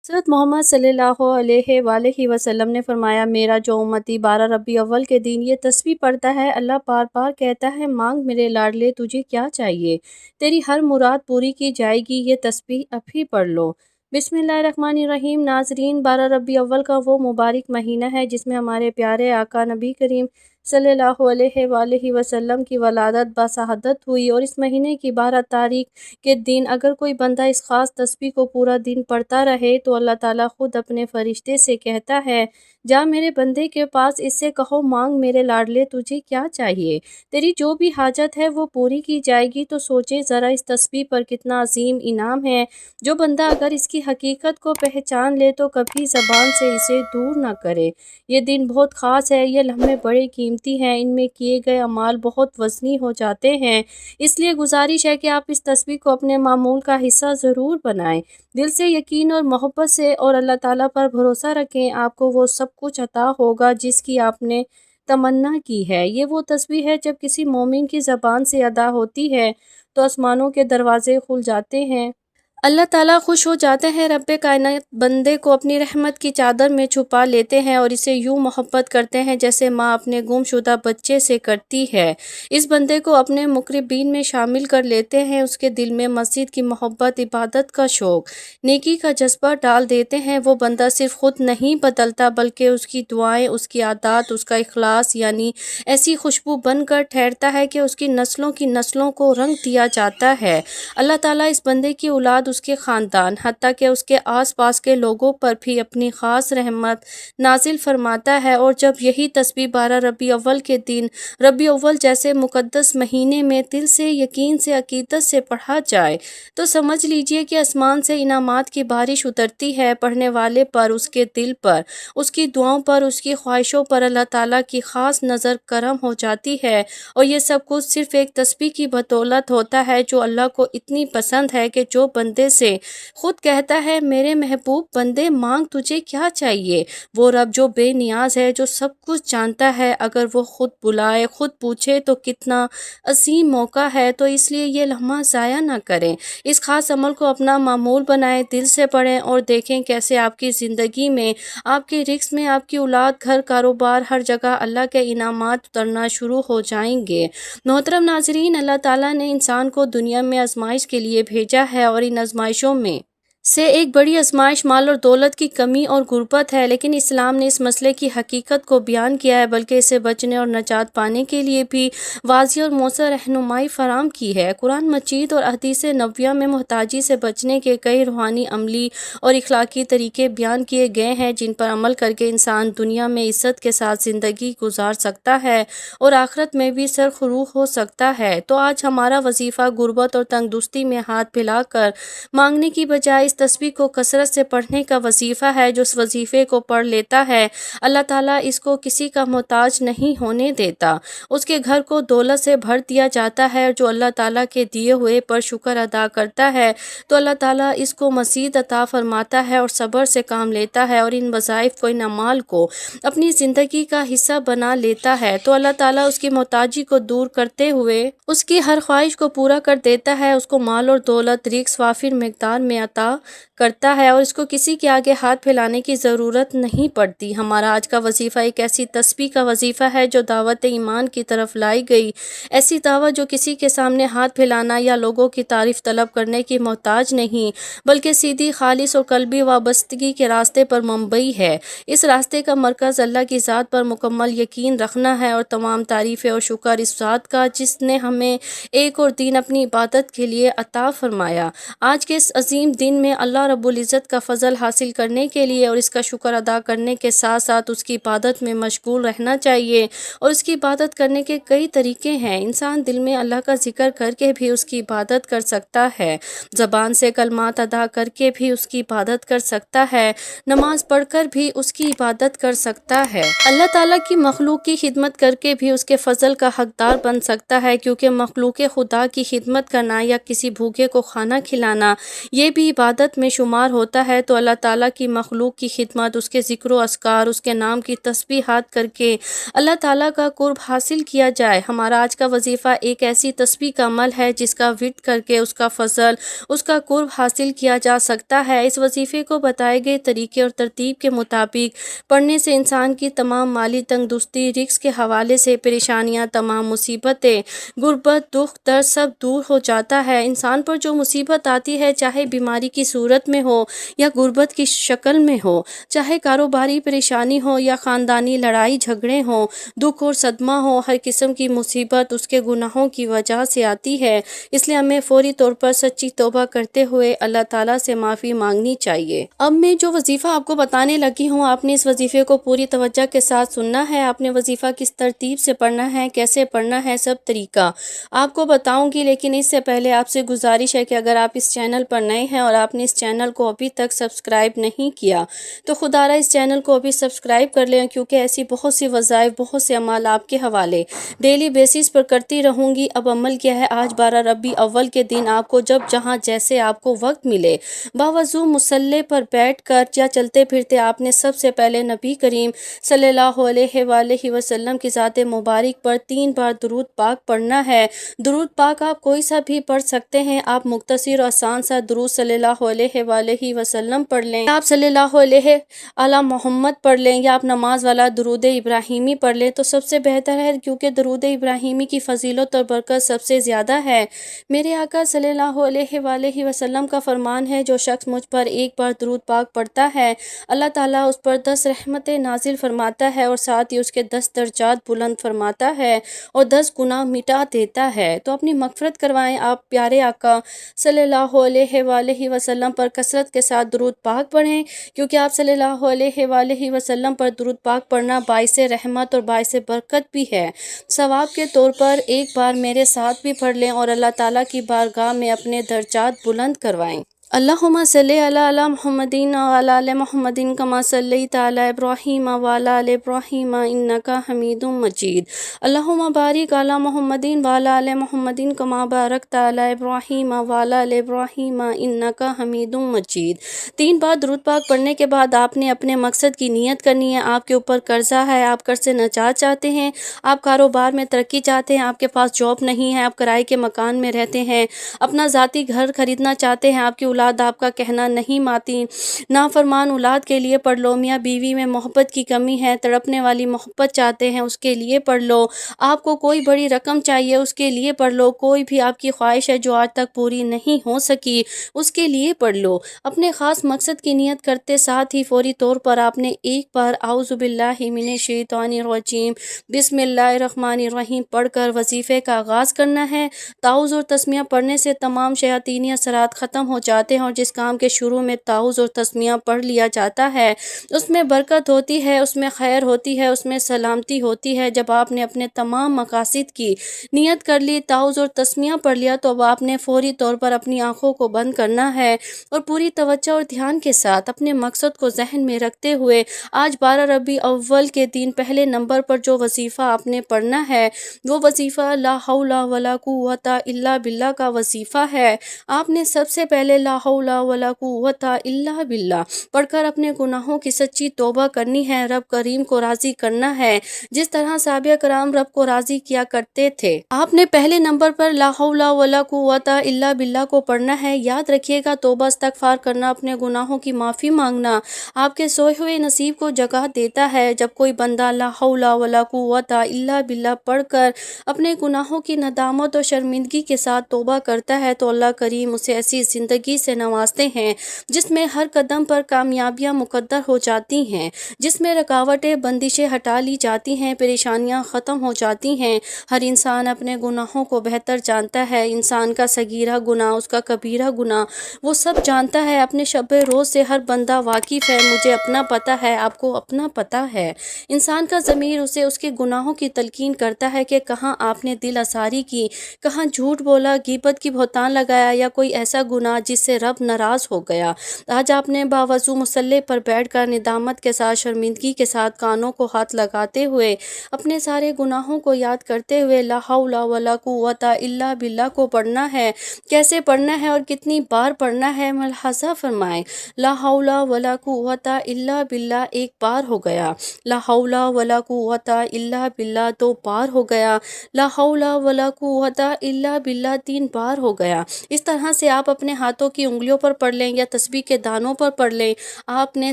حضرت محمد صلی اللہ علیہ وآلہ وسلم نے فرمایا، میرا جو امتی 12 ربیع اول کے دن یہ تسبیح پڑھتا ہے، اللہ بار بار کہتا ہے، مانگ میرے لاڈلے، تجھے کیا چاہیے، تیری ہر مراد پوری کی جائے گی، یہ تسبیح اب ہی پڑھ لو۔ بسم اللہ الرحمن الرحیم۔ ناظرین، 12 ربیع اول کا وہ مبارک مہینہ ہے جس میں ہمارے پیارے آقا نبی کریم صلی اللہ علیہ وآلہ وسلم کی ولادت بشہادت ہوئی، اور اس مہینے کی 12 تاریخ کے دن اگر کوئی بندہ اس خاص تسبیح کو پورا دن پڑھتا رہے تو اللہ تعالیٰ خود اپنے فرشتے سے کہتا ہے، جا میرے بندے کے پاس، اس سے کہو، مانگ میرے لاڈلے، تجھے کیا چاہیے، تیری جو بھی حاجت ہے وہ پوری کی جائے گی۔ تو سوچے ذرا اس تسبیح پر کتنا عظیم انعام ہے۔ جو بندہ اگر اس کی حقیقت کو پہچان لے تو کبھی زبان سے اسے دور نہ کرے۔ یہ دن بہت خاص ہے، یہ لمحے بڑے قیمتی ہیں، ان میں کیے گئے اعمال بہت وزنی ہو جاتے ہیں، اس لیے گزارش ہے کہ آپ اس تسبیح کو اپنے معمول کا حصہ ضرور بنائیں، دل سے یقین اور محبت سے، اور اللہ تعالیٰ پر بھروسہ رکھیں، آپ کو وہ سب کچھ عطا ہوگا جس کی آپ نے تمنا کی ہے۔ یہ وہ تسبیح ہے جب کسی مومن کی زبان سے ادا ہوتی ہے تو آسمانوں کے دروازے کھل جاتے ہیں، اللہ تعالیٰ خوش ہو جاتے ہیں، رب کائنات بندے کو اپنی رحمت کی چادر میں چھپا لیتے ہیں اور اسے یوں محبت کرتے ہیں جیسے ماں اپنے گم شدہ بچے سے کرتی ہے۔ اس بندے کو اپنے مقربین میں شامل کر لیتے ہیں، اس کے دل میں مسجد کی محبت، عبادت کا شوق، نیکی کا جذبہ ڈال دیتے ہیں۔ وہ بندہ صرف خود نہیں بدلتا بلکہ اس کی دعائیں، اس کی عادات، اس کا اخلاص یعنی ایسی خوشبو بن کر ٹھہرتا ہے کہ اس کی نسلوں کی نسلوں کو رنگ دیا جاتا ہے۔ اللہ تعالیٰ اس بندے کی اولاد، اس کے خاندان، حتیٰ کہ اس کے آس پاس کے لوگوں پر بھی اپنی خاص رحمت نازل فرماتا ہے، اور جب یہی تسبیح 12 ربیع اول کے دن ربیع اول جیسے مقدس مہینے میں دل سے، یقین سے، عقیدت سے پڑھا جائے تو سمجھ لیجئے کہ آسمان سے انعامات کی بارش اترتی ہے، پڑھنے والے پر، اس کے دل پر، اس کی دعاؤں پر، اس کی خواہشوں پر اللہ تعالیٰ کی خاص نظر کرم ہو جاتی ہے، اور یہ سب کچھ صرف ایک تسبیح کی بدولت ہوتا ہے جو اللہ کو اتنی پسند ہے کہ جو بندے سے خود کہتا ہے، میرے محبوب بندے، مانگ تجھے کیا چاہیے۔ وہ رب جو بے نیاز ہے، جو سب کچھ جانتا ہے، اگر وہ خود بلائے، خود پوچھے تو کتنا عظیم موقع ہے۔ تو اس لیے یہ لمحہ ضائع نہ کریں، اس خاص عمل کو اپنا معمول بنائیں، دل سے پڑھیں اور دیکھیں کیسے آپ کی زندگی میں، آپ کے رزق میں، آپ کی اولاد، گھر، کاروبار، ہر جگہ اللہ کے انعامات اترنا شروع ہو جائیں گے۔ محترم ناظرین، اللہ تعالیٰ نے انسان کو دنیا میں آزمائش کے لیے بھیجا ہے، اور ان آزمائشوں میں سے ایک بڑی آزمائش مال اور دولت کی کمی اور غربت ہے، لیکن اسلام نے اس مسئلے کی حقیقت کو بیان کیا ہے، بلکہ اسے بچنے اور نجات پانے کے لیے بھی واضح اور مؤثر رہنمائی فراہم کی ہے۔ قرآن مجید اور احادیث نبویہ میں محتاجی سے بچنے کے کئی روحانی، عملی اور اخلاقی طریقے بیان کیے گئے ہیں جن پر عمل کر کے انسان دنیا میں عزت کے ساتھ زندگی گزار سکتا ہے اور آخرت میں بھی سرخروح ہو سکتا ہے۔ تو آج ہمارا وظیفہ غربت اور تنگ دستی میں ہاتھ پھیلا کر مانگنے کی بجائے اس تسبیح کو کثرت سے پڑھنے کا وظیفہ ہے۔ جو اس وظیفے کو پڑھ لیتا ہے، اللہ تعالیٰ اس کو کسی کا محتاج نہیں ہونے دیتا، اس کے گھر کو دولت سے بھر دیا جاتا ہے، اور جو اللہ تعالیٰ کے دیے ہوئے پر شکر ادا کرتا ہے تو اللہ تعالیٰ اس کو مزید عطا فرماتا ہے اور صبر سے کام لیتا ہے، اور ان وظائف کو، ان اعمال کو اپنی زندگی کا حصہ بنا لیتا ہے تو اللہ تعالیٰ اس کی محتاجی کو دور کرتے ہوئے اس کی ہر خواہش کو پورا کر دیتا ہے، اس کو مال اور دولت، رزق وافر مقدار میں عطا کرتا ہے، اور اس کو کسی کے آگے ہاتھ پھیلانے کی ضرورت نہیں پڑتی۔ ہمارا آج کا وظیفہ ایک ایسی تسبیح کا وظیفہ ہے جو دعوت ایمان کی طرف لائی گئی، ایسی دعوت جو کسی کے سامنے ہاتھ پھیلانا یا لوگوں کی تعریف طلب کرنے کی محتاج نہیں، بلکہ سیدھی، خالص اور قلبی وابستگی کے راستے پر مبنی ہے۔ اس راستے کا مرکز اللہ کی ذات پر مکمل یقین رکھنا ہے، اور تمام تعریفیں اور شکر اس ذات کا جس نے ہمیں ایک اور دین اپنی عبادت کے لیے عطا فرمایا۔ آج کے اس عظیم دن میں اللہ رب العزت کا فضل حاصل کرنے کے لیے اور اس کا شکر ادا کرنے کے ساتھ ساتھ اس کی عبادت میں مشغول رہنا چاہیے، اور اس کی عبادت کرنے کے کئی طریقے ہیں۔ انسان دل میں اللہ کا ذکر کر کے بھی اس کی عبادت کر سکتا ہے، زبان سے کلمات ادا کر کے بھی اس کی عبادت کر سکتا ہے، نماز پڑھ کر بھی اس کی عبادت کر سکتا ہے، اللہ تعالیٰ کی مخلوق کی خدمت کر کے بھی اس کے فضل کا حقدار بن سکتا ہے، کیونکہ مخلوق خدا کی خدمت کرنا یا کسی بھوکے کو کھانا کھلانا یہ بھی عبادت میں شمار ہوتا ہے تو اللہ تعالیٰ کی مخلوق کی خدمت، اس کے ذکر و اذکار، اس کے نام کی تسبیحات کر کے اللہ تعالیٰ کا قرب حاصل کیا جائے۔ ہمارا آج کا وظیفہ ایک ایسی تسبیح کا عمل ہے جس کا ورد کر کے اس کا فضل، اس کا قرب حاصل کیا جا سکتا ہے۔ اس وظیفے کو بتائے گئے طریقے اور ترتیب کے مطابق پڑھنے سے انسان کی تمام مالی تنگ دستی، رزق کے حوالے سے پریشانیاں، تمام مصیبتیں، غربت، دکھ، درد سب دور ہو جاتا ہے۔ انسان پر جو مصیبت آتی ہے، چاہے بیماری کی صورت میں ہو یا غربت کی شکل میں ہو، چاہے کاروباری پریشانی ہو یا خاندانی لڑائی جھگڑے ہوں، دکھ اور صدمہ ہو، ہر قسم کی مصیبت اس کے گناہوں کی وجہ سے آتی ہے۔ اس لیے ہمیں فوری طور پر سچی توبہ کرتے ہوئے اللہ تعالیٰ سے معافی مانگنی چاہیے۔ اب میں جو وظیفہ آپ کو بتانے لگی ہوں، آپ نے اس وظیفے کو پوری توجہ کے ساتھ سننا ہے۔ آپ نے وظیفہ کس ترتیب سے پڑھنا ہے، کیسے پڑھنا ہے، سب طریقہ آپ کو بتاؤں گی، لیکن اس سے پہلے آپ سے گزارش ہے کہ اگر آپ اس چینل پر نئے ہیں اور آپ نے اس چینل کو ابھی تک سبسکرائب نہیں کیا تو خدا را اس چینل کو ابھی سبسکرائب کر لیں، کیونکہ ایسی بہت سی وظائف، بہت سے اعمال آپ کے حوالے ڈیلی بیسس پر کرتی رہوں گی۔ اب عمل کیا ہے، آج 12 ربیع اول کے دن آپ کو جب جہاں جیسے آپ کو وقت ملے، باوضو مصلی پر بیٹھ کر یا چلتے پھرتے آپ نے سب سے پہلے نبی کریم صلی اللہ علیہ وآلہ وسلم کی ذات مبارک پر 3 بار درود پاک پڑھنا ہے۔ درود پاک آپ کوئی سا بھی پڑھ سکتے ہیں۔ آپ مختصر اور آسان سا درود صلی اللہ علیہ وآلہ وسلم پڑھ لیں، آپ صلی اللہ علیہ علی محمد پڑھ لیں، یا آپ نماز والا درود ابراہیمی پڑھ لیں تو سب سے بہتر ہے، کیونکہ درود ابراہیمی کی فضیلت اور برکت سب سے زیادہ ہے۔ میرے آقا صلی اللہ علیہ وآلہ وسلم کا فرمان ہے، جو شخص مجھ پر ایک بار درود پاک پڑھتا ہے، اللہ تعالیٰ اس پر 10 رحمتیں نازل فرماتا ہے اور ساتھ ہی اس کے 10 درجات بلند فرماتا ہے اور 10 گناہ مٹا دیتا ہے۔ تو اپنی مغفرت کروائیں، آپ پیارے آقا صلی اللہ علیہ وآلہ وسلم پر کثرت کے ساتھ درود پاک پڑھیں، کیونکہ آپ صلی اللہ علیہ وآلہ وسلم پر درود پاک پڑھنا باعث رحمت اور باعث برکت بھی ہے۔ ثواب کے طور پر ایک بار میرے ساتھ بھی پڑھ لیں اور اللہ تعالیٰ کی بارگاہ میں اپنے درجات بلند کروائیں۔ اللہم صلی علی محمد وعلی آل محمد کما صلیت علی ابراہیم وعلی آل ابراہیم انک حمید مجید۔ اللہم بارک علی محمد وعلی آل محمد کما بارکت علی ابراہیم وعلی آل ابراہیم انک حمید مجید۔ 3 بار درود پاک پڑھنے کے بعد آپ نے اپنے مقصد کی نیت کرنی ہے۔ آپ کے اوپر قرضہ ہے، آپ قرض سے نجات چاہتے ہیں، آپ کاروبار میں ترقی چاہتے ہیں، آپ کے پاس جاب نہیں ہے، آپ کرائے کے مکان میں رہتے ہیں، اپنا ذاتی گھر خریدنا چاہتے ہیں، آپ کی اولاد آپ کا کہنا نہیں مانتی، نافرمان اولاد کے لیے پڑھ لو، میاں بیوی میں محبت کی کمی ہے، تڑپنے والی محبت چاہتے ہیں، اس کے لیے پڑھ لو، آپ کو کوئی بڑی رقم چاہیے، اس کے لیے پڑھ لو، کوئی بھی آپ کی خواہش ہے جو آج تک پوری نہیں ہو سکی، اس کے لیے پڑھ لو۔ اپنے خاص مقصد کی نیت کرتے ساتھ ہی فوری طور پر آپ نے ایک بار اعوذ باللہ من الشیطان الرجیم بسم اللہ الرحمن الرحیم پڑھ کر وظیفے کا آغاز کرنا ہے۔ تعوذ اور تسمیہ پڑھنے سے تمام شیاطینی اثرات ختم ہو جاتے ہیں، اور جس کام کے شروع میں تعوذ اور تسمیہ پڑھ لیا جاتا ہے اس میں برکت ہوتی ہے، اس میں خیر ہوتی ہے، اس میں سلامتی ہوتی ہے۔ جب آپ نے اپنے تمام مقاصد کی نیت کر لی، تعوذ اور تسمیہ پڑھ لیا، تو اب آپ نے فوری طور پر اپنی آنکھوں کو بند کرنا ہے اور پوری توجہ اور دھیان کے ساتھ اپنے مقصد کو ذہن میں رکھتے ہوئے آج 12 ربیع اول کے دن پہلے نمبر پر جو وظیفہ آپ نے پڑھنا ہے وہ وظیفہ لا حول ولا قوت الا باللہ کا وظیفہ ہے۔ آپ نے سب سے پہلے لا حول ولا قوت الا باللہ پڑھ کر اپنے گناہوں کی سچی توبہ کرنی ہے، رب کریم کو راضی کرنا ہے، جس طرح صحابہ کرام رب کو راضی کیا کرتے تھے۔ آپ نے پہلے نمبر پر لا حول ولا قوت الا باللہ کو پڑھنا ہے۔ یاد رکھیے گا، توبہ استغفار کرنا، اپنے گناہوں کی معافی مانگنا آپ کے سوئے ہوئے نصیب کو جگا دیتا ہے۔ جب کوئی بندہ لا حول ولا قوت الا باللہ پڑھ کر اپنے گناہوں کی ندامت اور شرمندگی کے ساتھ توبہ کرتا ہے تو اللہ کریم اسے ایسی زندگی سے نوازتے ہیں جس میں ہر قدم پر کامیابیاں مقدر ہو جاتی ہیں، جس میں رکاوٹیں بندشیں ہٹا لی جاتی ہیں، پریشانیاں ختم ہو جاتی ہیں۔ ہر انسان اپنے گناہوں کو بہتر جانتا ہے، انسان کا صغیرہ گناہ، اس کا کبیرہ گناہ وہ سب جانتا ہے۔ اپنے شب روز سے ہر بندہ واقف ہے، مجھے اپنا پتہ ہے، آپ کو اپنا پتہ ہے۔ انسان کا ضمیر اسے اس کے گناہوں کی تلقین کرتا ہے کہ کہاں آپ نے دل آزاری کی، کہاں جھوٹ بولا، غیبت کی بہتان لگایا، یا کوئی ایسا گناہ جس سے سے رب ناراض ہو گیا۔ آج آپ نے باوضو مصلی پر بیٹھ کر ندامت کے ساتھ، شرمندگی کے ساتھ، کانوں کو ہاتھ لگاتے ہوئے، اپنے سارے گناہوں کو یاد کرتے ہوئے لا حول ولا قوت الا باللہ کو پڑھنا ہے۔ کیسے پڑھنا ہے اور کتنی بار پڑھنا ہے ملاحظہ فرمائیں۔ لا حول ولا قوت الا باللہ ایک بار ہو گیا، لا حول ولا قوت الا باللہ 2 بار ہو گیا، لا حول ولا قوت الا باللہ 3 بار ہو گیا۔ اس طرح سے آپ اپنے ہاتھوں کی انگلیوں پر پڑھ لیں یا تسبیح کے دانوں پر پڑھ لیں، آپ نے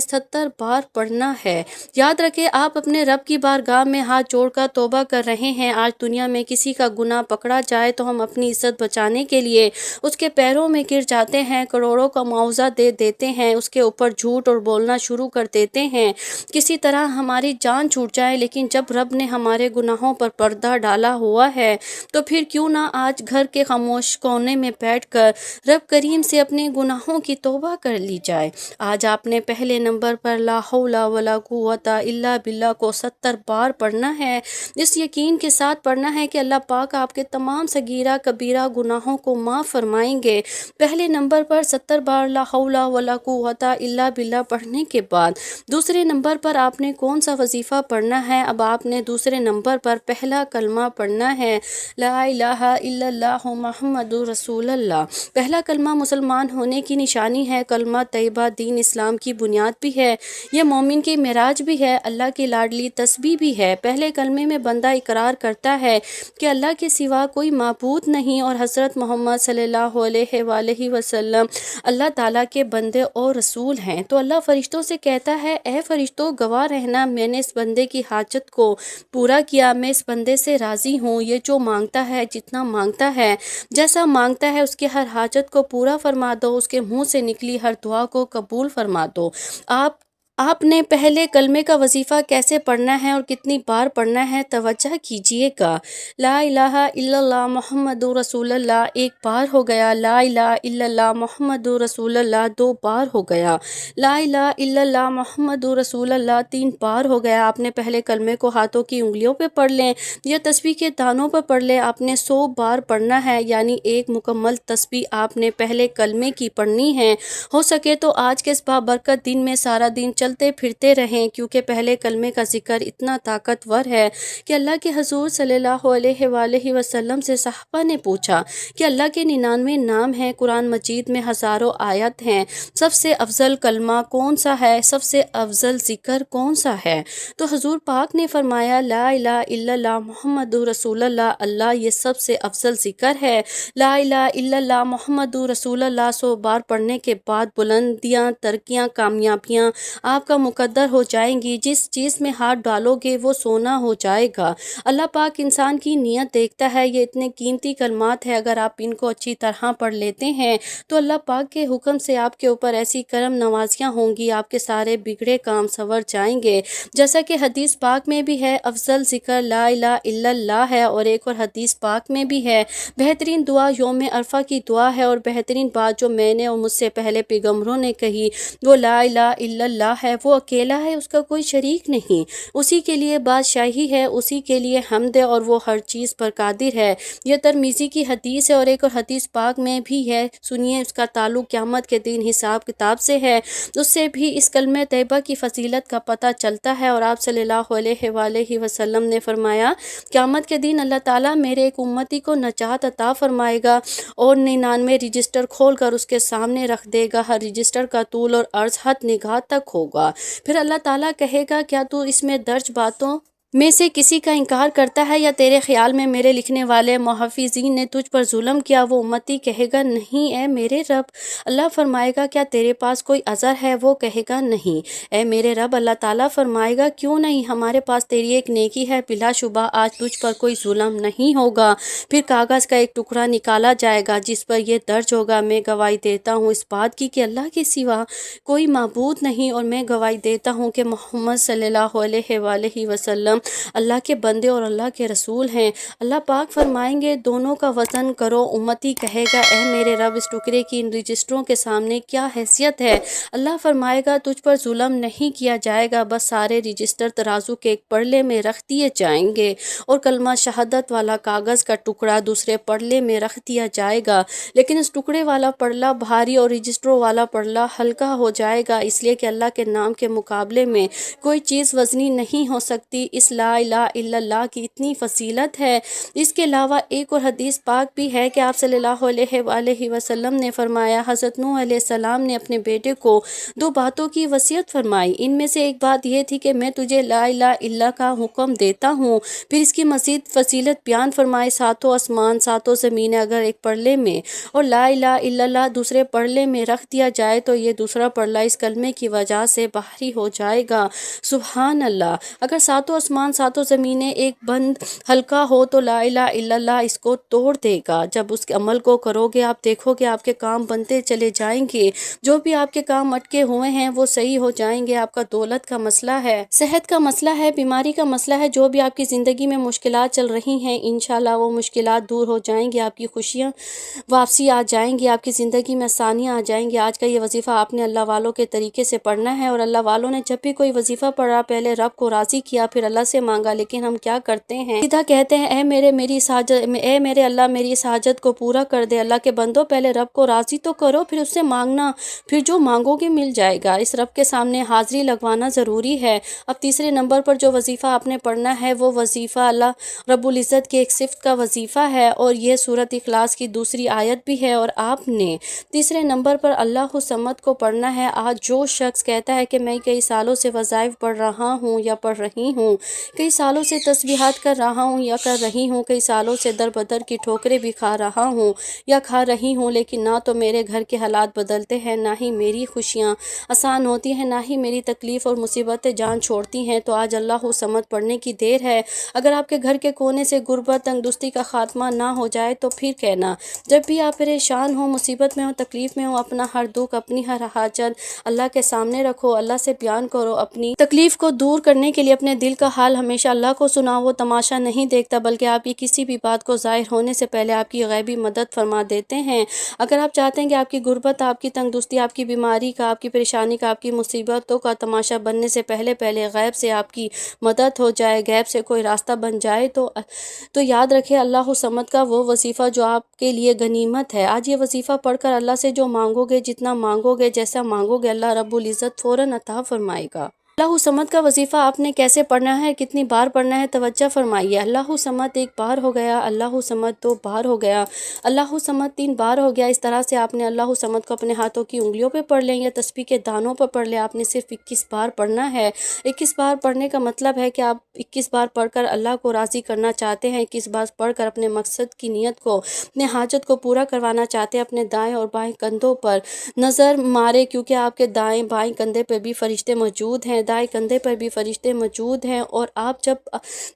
70 بار پڑھنا ہے۔ یاد رکھیں آپ اپنے رب کی بارگاہ میں ہاتھ جوڑ کر توبہ کر رہے ہیں۔ آج دنیا میں کسی کا گناہ پکڑا جائے تو ہم اپنی عزت بچانے کے لیے اس کے پیروں میں گر جاتے ہیں، کروڑوں کا معاوضہ دے دیتے ہیں، اس کے اوپر جھوٹ اور بولنا شروع کر دیتے ہیں، کسی طرح ہماری جان چھوٹ جائے۔ لیکن جب رب نے ہمارے گناہوں پر پردہ ڈالا ہوا ہے تو پھر کیوں نہ آج گھر کے خاموش کونے میں بیٹھ کر رب کریم سے اپنے گناہوں کی توبہ کر لی جائے۔ آج آپ نے پہلے نمبر پر لا حول ولا قوت الا باللہ کو 70 بار پڑھنا ہے۔ اس یقین کے ساتھ پڑھنا ہے کہ اللہ پاک آپ کے تمام صغیرہ کبیرہ گناہوں کو معاف فرمائیں گے۔ پہلے نمبر پر 70 بار لا حول ولا قوت الا باللہ پڑھنے کے بعد دوسرے نمبر پر آپ نے کون سا وظیفہ پڑھنا ہے؟ اب آپ نے دوسرے نمبر پر پہلا کلمہ پڑھنا ہے، لا الہ الا اللہ محمد رسول اللہ۔ پہلا کلمہ مسلمان ہونے کی نشانی ہے، کلمہ طیبہ دین اسلام کی بنیاد بھی ہے، یہ مومن کی معراج بھی ہے، اللہ کی لاڈلی تسبیح بھی ہے۔ پہلے کلمے میں بندہ اقرار کرتا ہے کہ اللہ کے سوا کوئی معبود نہیں اور حضرت محمد صلی اللہ علیہ وآلہ وسلم اللہ تعالیٰ کے بندے اور رسول ہیں۔ تو اللہ فرشتوں سے کہتا ہے، اے فرشتوں گواہ رہنا، میں نے اس بندے کی حاجت کو پورا کیا، میں اس بندے سے راضی ہوں، یہ جو مانگتا ہے، جتنا مانگتا ہے، جیسا مانگتا ہے، اس کے ہر حاجت کو پورا فرما دو، اس کے منہ سے نکلی ہر دعا کو قبول فرما دو۔ آپ نے پہلے کلمے کا وظیفہ کیسے پڑھنا ہے اور کتنی بار پڑھنا ہے توجہ کیجئے گا۔ لا الہ الا اللہ محمد رسول اللہ 1 بار ہو گیا، لا الہ الا اللہ محمد رسول اللہ 2 بار ہو گیا، لا الہ الا اللہ محمد رسول اللہ 3 بار ہو گیا۔ آپ نے پہلے کلمے کو ہاتھوں کی انگلیوں پہ پڑھ لیں یا تسبیح کے دانوں پر پڑھ لیں، آپ نے 100 بار پڑھنا ہے، یعنی ایک مکمل تسبیح آپ نے پہلے کلمے کی پڑھنی ہے۔ ہو سکے تو آج کے اس بابرکت دن میں سارا دن چلتے پھرتے رہیں، کیونکہ پہلے کلمے کا ذکر اتنا طاقتور ہے کہ اللہ کے حضور صلی اللہ علیہ وآلہ وسلم سے صحابہ نے پوچھا کہ اللہ کے 99 نام ہیں، قرآن مجید میں ہزاروں آیت ہیں، سب سے افضل کلمہ کون سا ہے، سب سے افضل ذکر کون سا ہے؟ تو حضور پاک نے فرمایا لا الہ الا اللہ محمد رسول اللہ، اللہ یہ سب سے افضل ذکر ہے۔ لا الہ الا اللہ محمد رسول اللہ 100 بار پڑھنے کے بعد بلندیاں، ترقیاں، کامیابیاں آپ کا مقدر ہو جائیں گی، جس چیز میں ہاتھ ڈالو گے وہ سونا ہو جائے گا۔ اللہ پاک انسان کی نیت دیکھتا ہے، یہ اتنے قیمتی کلمات ہیں، اگر آپ ان کو اچھی طرح پڑھ لیتے ہیں تو اللہ پاک کے حکم سے آپ کے اوپر ایسی کرم نوازیاں ہوں گی، آپ کے سارے بگڑے کام سنور جائیں گے۔ جیسا کہ حدیث پاک میں بھی ہے، افضل ذکر لا الہ الا اللہ ہے، اور ایک اور حدیث پاک میں بھی ہے، بہترین دعا یوم عرفہ کی دعا ہے، اور بہترین بات جو میں نے اور مجھ سے پہلے پیغمبروں نے کہی وہ لا الہ الا اللہ ہے، وہ اکیلا ہے، اس کا کوئی شریک نہیں، اسی کے لیے بادشاہی ہے، اسی کے لیے حمد ہے، اور وہ ہر چیز پر قادر ہے۔ یہ ترمذی کی حدیث ہے، اور ایک اور حدیث پاک میں بھی ہے، سنیے، اس کا تعلق قیامت کے دن حساب کتاب سے ہے، اس سے بھی اس کلمہ طیبہ کی فضیلت کا پتہ چلتا ہے۔ اور آپ صلی اللہ علیہ وآلہ وسلم نے فرمایا قیامت کے دن اللہ تعالیٰ میرے ایک امتی کو نجات عطا فرمائے گا اور 99 رجسٹر کھول کر اس کے سامنے رکھ دے گا، ہر رجسٹر کا طول اور عرض حد نگاہ تک ہوگا۔ پھر اللہ تعالیٰ کہے گا کیا تو اس میں درج باتوں میں سے کسی کا انکار کرتا ہے، یا تیرے خیال میں میرے لکھنے والے محافظین نے تجھ پر ظلم کیا؟ وہ امتی کہے گا نہیں اے میرے رب۔ اللہ فرمائے گا کیا تیرے پاس کوئی عذر ہے؟ وہ کہے گا نہیں اے میرے رب۔ اللہ تعالیٰ فرمائے گا کیوں نہیں، ہمارے پاس تیری ایک نیکی ہے، بلا شبہ آج تجھ پر کوئی ظلم نہیں ہوگا۔ پھر کاغذ کا ایک ٹکڑا نکالا جائے گا جس پر یہ درج ہوگا، میں گواہی دیتا ہوں اس بات کی کہ اللہ کے سوا کوئی معبود نہیں، اور میں گواہی دیتا ہوں کہ محمد صلی اللہ علیہ وآلہ وسلم اللہ کے بندے اور اللہ کے رسول ہیں۔ اللہ پاک فرمائیں گے دونوں کا وزن کرو۔ امتی کہے گا اے میرے رب اس ٹکڑے کی ان رجسٹروں کے سامنے کیا حیثیت ہے؟ اللہ فرمائے گا تجھ پر ظلم نہیں کیا جائے گا، بس سارے رجسٹر ترازو کے ایک پڑلے میں رکھ دیے جائیں گے اور کلمہ شہادت والا کاغذ کا ٹکڑا دوسرے پڑلے میں رکھ دیا جائے گا، لیکن اس ٹکڑے والا پڑلا بھاری اور رجسٹروں والا پڑلا ہلکا ہو جائے گا، اس لیے کہ اللہ کے نام کے مقابلے میں کوئی چیز وزنی نہیں ہو سکتی۔ اس لا الہ الا اللہ کی اتنی فضیلت ہے۔ اس کے علاوہ ایک اور حدیث پاک بھی ہے کہ آپ صلی اللہ علیہ وآلہ وسلم نے فرمایا، حضرت نوح علیہ السلام نے اپنے بیٹے کو 2 باتوں کی وصیت فرمائی، ان میں سے ایک بات یہ تھی کہ میں تجھے لا الہ الا کا حکم دیتا ہوں، پھر اس کی مزید فضیلت بیان فرمائی، 7 آسمان 7 زمینیں اگر ایک پڑلے میں اور لا الہ الا اللہ دوسرے پڑلے میں رکھ دیا جائے تو یہ دوسرا پڑلا اس کلمے کی وجہ سے بھاری ہو جائے گا۔ سبحان اللہ! اگر 7 آسمان 7 زمینیں ایک بند ہلکا ہو تو لا الہ الا اللہ اس کو توڑ دے گا۔ جب اس کے عمل کو کرو گے آپ دیکھو گے آپ کے کام بنتے چلے جائیں گے، جو بھی آپ کے کام اٹکے ہوئے ہیں وہ صحیح ہو جائیں گے۔ آپ کا دولت کا مسئلہ ہے، صحت کا مسئلہ ہے، بیماری کا مسئلہ ہے، جو بھی آپ کی زندگی میں مشکلات چل رہی ہیں انشاءاللہ وہ مشکلات دور ہو جائیں گی، آپ کی خوشیاں واپسی آ جائیں گی، آپ کی زندگی میں آسانیاں آ جائیں گی۔ آج کا یہ وظیفہ آپ نے اللہ والوں کے طریقے سے پڑھنا ہے، اور اللہ والوں نے جب بھی کوئی وظیفہ پڑھا پہلے رب کو راضی کیا پھر اللہ سے مانگا، لیکن ہم کیا کرتے ہیں سیدھا کہتے ہیں اے میرے اللہ میری اس حاجت کو پورا کر دے۔ اللہ کے بندوں پہلے رب کو راضی تو کرو پھر اس سے مانگنا، پھر جو مانگو گے مل جائے گا۔ اس رب کے سامنے حاضری لگوانا ضروری ہے۔ اب تیسرے نمبر پر جو وظیفہ آپ نے پڑھنا ہے وہ وظیفہ اللہ رب العزت کی ایک صفت کا وظیفہ ہے، اور یہ سورۃ اخلاص کی دوسری آیت بھی ہے، اور آپ نے تیسرے نمبر پر اللہ الصمد کو پڑھنا ہے۔ آج جو شخص کہتا ہے کہ میں کئی سالوں سے وظائف پڑھ رہا ہوں یا پڑھ رہی ہوں، کئی سالوں سے تسبیحات کر رہا ہوں یا کر رہی ہوں، کئی سالوں سے در بدر کی ٹھوکریں بھی کھا رہا ہوں یا کھا رہی ہوں، لیکن نہ تو میرے گھر کے حالات بدلتے ہیں، نہ ہی میری خوشیاں آسان ہوتی ہیں، نہ ہی میری تکلیف اور مصیبتیں جان چھوڑتی ہیں، تو آج اللہ الصمد پڑھنے کی دیر ہے۔ اگر آپ کے گھر کے کونے سے غربت تنگدستی کا خاتمہ نہ ہو جائے تو پھر کہنا، جب بھی آپ پریشان ہوں، مصیبت میں ہوں، تکلیف میں ہوں، اپنا ہر دکھ اپنی ہر حاجت اللہ کے سامنے رکھو، اللہ سے بیان کرو، اپنی تکلیف کو دور کرنے کے لیے اپنے دل کا حال ہمیشہ اللہ کو سناؤ۔ وہ تماشا نہیں دیکھتا بلکہ آپ کی کسی بھی بات کو ظاہر ہونے سے پہلے آپ کی غیبی مدد فرما دیتے ہیں۔ اگر آپ چاہتے ہیں کہ آپ کی غربت، آپ کی تنگدستی، آپ کی بیماری کا، آپ کی پریشانی کا، آپ کی مصیبتوں کا تماشا بننے سے پہلے غیب سے آپ کی مدد ہو جائے، غیب سے کوئی راستہ بن جائے، تو یاد رکھیں اللہ الصمد کا وہ وظیفہ جو آپ کے لیے غنیمت ہے۔ آج یہ وظیفہ پڑھ کر اللہ سے جو مانگو گے، جتنا مانگو گے، جیسا مانگو گے، اللہ رب العزت فوراً عطا فرمائے گا۔ اللہ الصمد کا وظیفہ آپ نے کیسے پڑھنا ہے، کتنی بار پڑھنا ہے، توجہ فرمائیے۔ اللہ الصمد 1 بار ہو گیا، اللہ الصمد 2 بار ہو گیا، اللہ الصمد 3 بار ہو گیا۔ اس طرح سے آپ نے اللہ الصمد کو اپنے ہاتھوں کی انگلیوں پہ پڑھ لیں یا تسبیح کے دانوں پر پڑھ لیں۔ آپ نے صرف 21 بار پڑھنا ہے۔ 21 بار پڑھنے کا مطلب ہے کہ آپ 21 بار پڑھ کر اللہ کو راضی کرنا چاہتے ہیں، 21 بار پڑھ کر اپنے مقصد کی نیت کو، اپنے حاجت کو پورا کروانا چاہتے ہیں۔ اپنے دائیں اور بائیں کندھوں پر نظر مارے، کیونکہ آپ کے دائیں بائیں کندھے پر بھی فرشتے موجود ہیں، دائیں کندھے پر بھی فرشتے موجود ہیں، اور آپ جب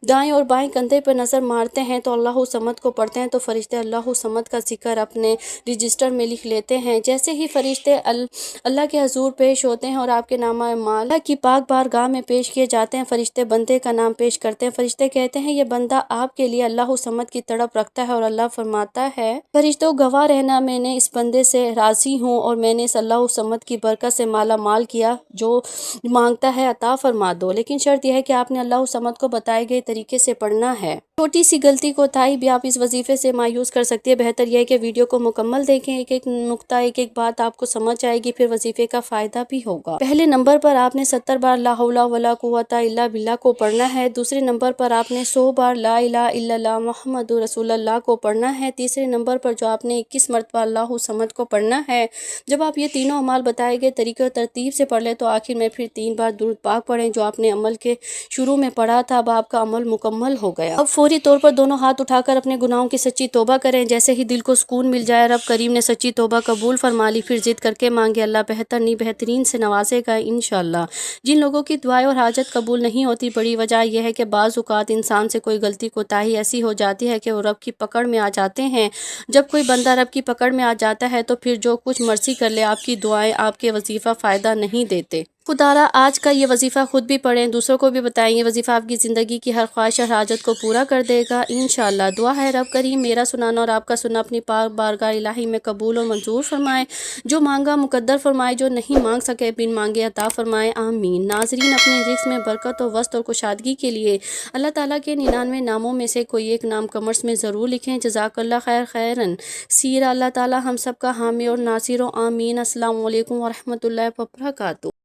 دائیں اور بائیں کندھے پر نظر مارتے ہیں تو اللہ الصمد کو پڑھتے ہیں تو فرشتے اللہ الصمد کا ذکر اپنے رجسٹر میں لکھ لیتے ہیں۔ جیسے ہی فرشتے اللہ کے حضور پیش ہوتے ہیں اور آپ کے نامہ اعمال اللہ کی پاک بارگاہ میں پیش کیے جاتے ہیں، فرشتے بندے کا نام پیش کرتے ہیں۔ فرشتے کہتے ہیں یہ بندہ آپ کے لیے اللہ الصمد کی تڑپ رکھتا ہے، اور اللہ فرماتا ہے فرشتوں گواہ رہنا، میں نے اس بندے سے راضی ہوں اور میں نے اس اللہ الصمد کی برکت سے مالا مال کیا، جو مانگتا ہے عطا فرما دو۔ لیکن شرط یہ ہے کہ آپ نے اللہ الصمد کو بتائے گئے طریقے سے پڑھنا ہے۔ چھوٹی سی غلطی کوتاہی بھی آپ اس وظیفے سے مایوس کر سکتی ہے۔ بہتر یہ ہے کہ ویڈیو کو مکمل دیکھیں، ایک ایک نقطہ، ایک ایک بات آپ کو سمجھ آئے گی، پھر وظیفے کا فائدہ بھی ہوگا۔ پہلے نمبر پر آپ نے 70 بار لا حول ولا قوت الا باللہ کو پڑھنا ہے۔ دوسرے نمبر پر آپ نے 100 بار لا الہ الا اللہ محمد رسول اللہ کو پڑھنا ہے۔ تیسرے نمبر پر جو آپ نے 21 مرتبہ اللہ الصمد کو پڑھنا ہے۔ جب آپ یہ تینوں اعمال بتائے گئے طریقے اور ترتیب سے پڑھ لیں تو آخر میں پھر 3 بار درود پاک پڑھیں جو آپ نے عمل کے شروع میں پڑھا تھا۔ اب آپ کا عمل مکمل ہو گیا۔ اب فوری طور پر دونوں ہاتھ اٹھا کر اپنے گناہوں کی سچی توبہ کریں۔ جیسے ہی دل کو سکون مل جائے، رب کریم نے سچی توبہ قبول فرما لی، پھر ضد کر کے مانگے، اللہ بہتر نہیں بہترین سے نوازے گا انشاءاللہ۔ جن لوگوں کی دعائیں اور حاجت قبول نہیں ہوتی، بڑی وجہ یہ ہے کہ بعض اوقات انسان سے کوئی غلطی کوتاہی ایسی ہو جاتی ہے کہ وہ رب کی پکڑ میں آ جاتے ہیں۔ جب کوئی بندہ رب کی پکڑ میں آ جاتا ہے تو پھر جو کچھ مرضی کر لے، آپ کی دعائیں، آپ کے وظیفہ فائدہ نہیں دیتے۔ خدارہ آج کا یہ وظیفہ خود بھی پڑھیں، دوسروں کو بھی بتائیں۔ یہ وظیفہ آپ کی زندگی کی ہر خواہش اور حاجت کو پورا کر دے گا انشاءاللہ۔ دعا ہے رب کریم میرا سنانا اور آپ کا سننا اپنی پاک بارگاہ الہی میں قبول اور منظور فرمائے، جو مانگا مقدر فرمائے، جو نہیں مانگ سکے بن مانگے عطا فرمائے، آمین۔ ناظرین، اپنے رزق میں برکت و وسط اور کشادگی کے لیے اللہ تعالیٰ کے 99 ناموں میں سے کوئی ایک نام کمرس میں ضرور لکھیں۔ جزاک اللہ خیر خیرن سیرا۔ اللہ تعالیٰ ہم سب کا حامی اور ناصر و آمین۔ السلام علیکم ورحمۃ اللہ وبرکاتہ۔